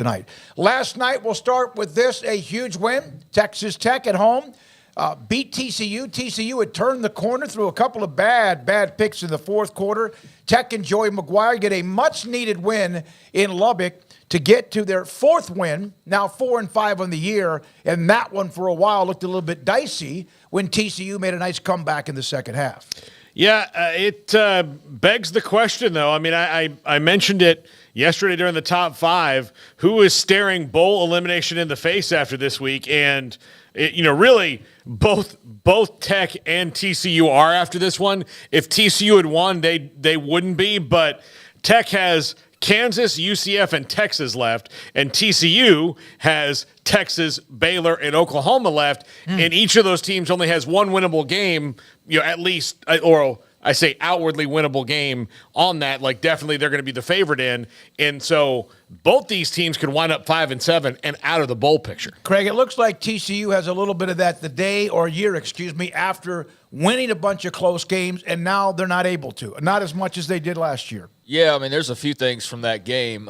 tonight. Last night, we'll start with this, a huge win. Texas Tech at home beat TCU. TCU had turned the corner through a couple of bad picks in the fourth quarter. Tech and Joey McGuire get a much-needed win in Lubbock to get to their fourth win, now 4-5 on the year, and that one for a while looked a little bit dicey when TCU made a nice comeback in the second half. Yeah, it begs the question, though. I mean, I mentioned it yesterday during the top five. Who is staring bowl elimination in the face after this week? And, really, both Tech and TCU are after this one. If TCU had won, they wouldn't be. But Tech has Kansas, UCF, and Texas left, and TCU has Texas, Baylor, and Oklahoma left, and each of those teams only has one winnable game, at least, or I say outwardly winnable game on that. Like, definitely they're going to be the favorite in, and so both these teams could wind up 5-7 and out of the bowl picture. Craig, it looks like TCU has a little bit of that the day or year, after winning a bunch of close games, and now they're not able to. Not as much as they did last year. Yeah, I mean, there's a few things from that game.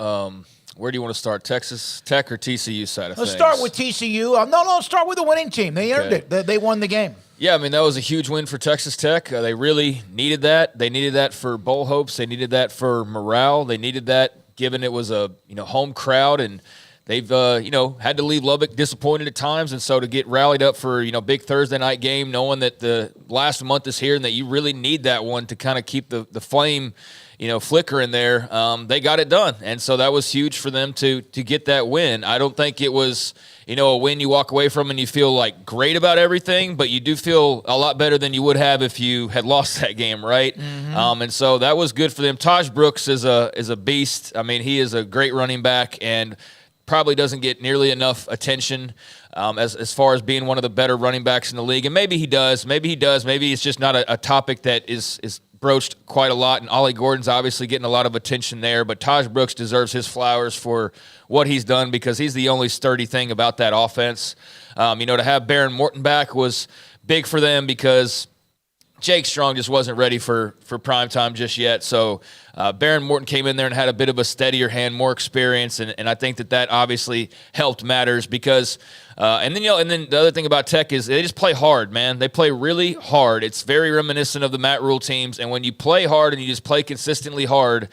Where do you want to start, Texas Tech or TCU side of things? Let's start with TCU. No, start with the winning team. They earned it. They won the game. Yeah, I mean, that was a huge win for Texas Tech. They really needed that. They needed that for bowl hopes. They needed that for morale. They needed that given it was a home crowd, and they've had to leave Lubbock disappointed at times, and so to get rallied up for big Thursday night game, knowing that the last month is here and that you really need that one to kind of keep the flame flicker in there, they got it done. And so that was huge for them to get that win. I don't think it was, a win you walk away from and you feel like great about everything, but you do feel a lot better than you would have if you had lost that game, right? Mm-hmm. And so that was good for them. Taj Brooks is a beast. I mean, he is a great running back and probably doesn't get nearly enough attention as far as being one of the better running backs in the league. And maybe he does. Maybe it's just not a topic that is broached quite a lot, and Ollie Gordon's obviously getting a lot of attention there, but Taj Brooks deserves his flowers for what he's done because he's the only sturdy thing about that offense. To have Baron Morton back was big for them because Jake Strong just wasn't ready for prime time just yet. So Baron Morton came in there and had a bit of a steadier hand, more experience, and I think that obviously helped matters because and then the other thing about Tech is they just play hard, man. They play really hard. It's very reminiscent of the Matt Rule teams, and when you play hard and you just play consistently hard,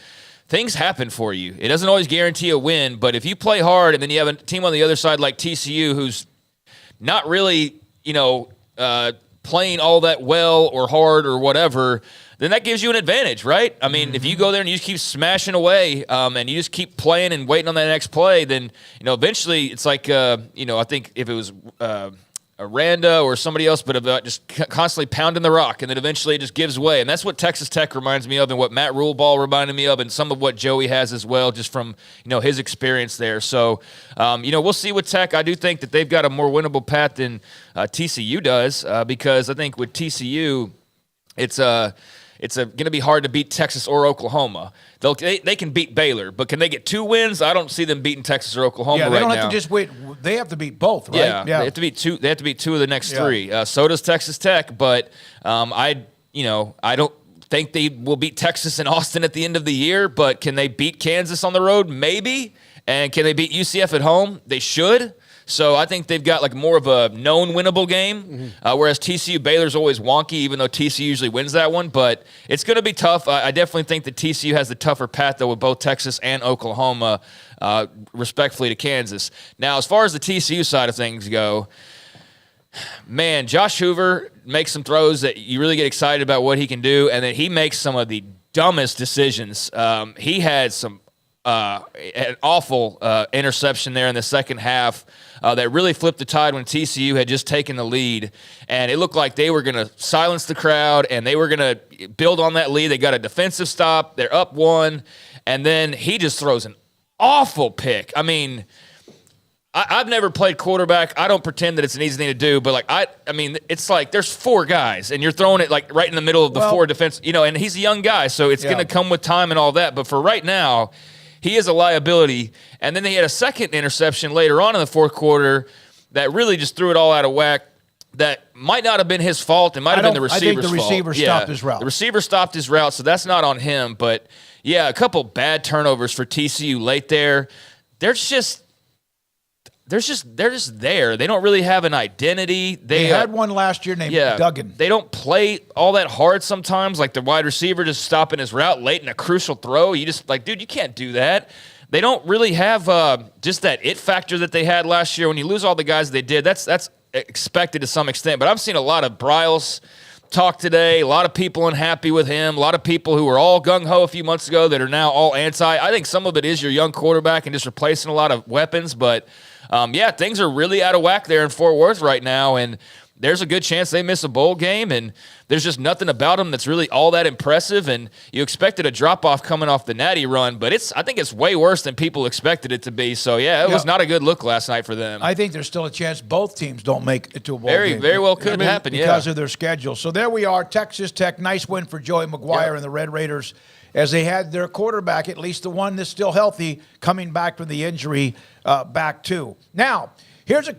things happen for you. It doesn't always guarantee a win, but if you play hard and then you have a team on the other side like TCU who's not really, playing all that well or hard or whatever, then that gives you an advantage, right? I mean, if you go there and you just keep smashing away and you just keep playing and waiting on that next play, then, eventually it's like, I think if it was Aranda or somebody else, but about just constantly pounding the rock, and then eventually it just gives way. And that's what Texas Tech reminds me of and what Matt Rule ball reminded me of and some of what Joey has as well, just from, his experience there. So, we'll see with Tech. I do think that they've got a more winnable path than TCU does because I think with TCU, it's going to be hard to beat Texas or Oklahoma. They can beat Baylor, but can they get 2 wins? I don't see them beating Texas or Oklahoma right now. Yeah, they don't have to just wait. They have to beat both, right? Yeah. They have to beat 2. They have to beat 2 of the next 3. So does Texas Tech, but I don't think they will beat Texas and Austin at the end of the year. But can they beat Kansas on the road? Maybe. And can they beat UCF at home? They should. So I think they've got like more of a known winnable game, whereas TCU Baylor's always wonky, even though TCU usually wins that one. But it's going to be tough. I definitely think that TCU has the tougher path, though, with both Texas and Oklahoma, respectfully to Kansas. Now, as far as the TCU side of things go, man, Josh Hoover makes some throws that you really get excited about what he can do, and then he makes some of the dumbest decisions. He had some an awful interception there in the second half that really flipped the tide when TCU had just taken the lead. And it looked like they were going to silence the crowd and they were going to build on that lead. They got a defensive stop. They're up 1. And then he just throws an awful pick. I mean, I've never played quarterback. I don't pretend that it's an easy thing to do, but I mean, it's like there's 4 guys, and you're throwing it like right in the middle of the 4 defense. And he's a young guy, so it's going to come with time and all that. But for right now, he is a liability. And then he had a second interception later on in the fourth quarter that really just threw it all out of whack. That might not have been his fault. It might have been the receiver's fault. I think the receiver stopped his route. The receiver stopped his route, so that's not on him. But, yeah, a couple bad turnovers for TCU late there. There's just they're just there. They don't really have an identity. They had one last year named Duggan. They don't play all that hard sometimes, like the wide receiver just stopping his route late in a crucial throw. You just like, dude, you can't do that. They don't really have just that it factor that they had last year. When you lose all the guys they did, that's expected to some extent. But I've seen a lot of Bryles talk today, a lot of people unhappy with him, a lot of people who were all gung-ho a few months ago that are now all anti. I think some of it is your young quarterback and just replacing a lot of weapons. But, things are really out of whack there in Fort Worth right now, and there's a good chance they miss a bowl game, and there's just nothing about them that's really all that impressive, and you expected a drop-off coming off the Natty run, but I think it's way worse than people expected it to be. So, it was not a good look last night for them. I think there's still a chance both teams don't make it to a bowl game. Very well could happen, because of their schedule. So there we are, Texas Tech. Nice win for Joey McGuire and the Red Raiders as they had their quarterback, at least the one that's still healthy, coming back from the injury back too. Now, here's a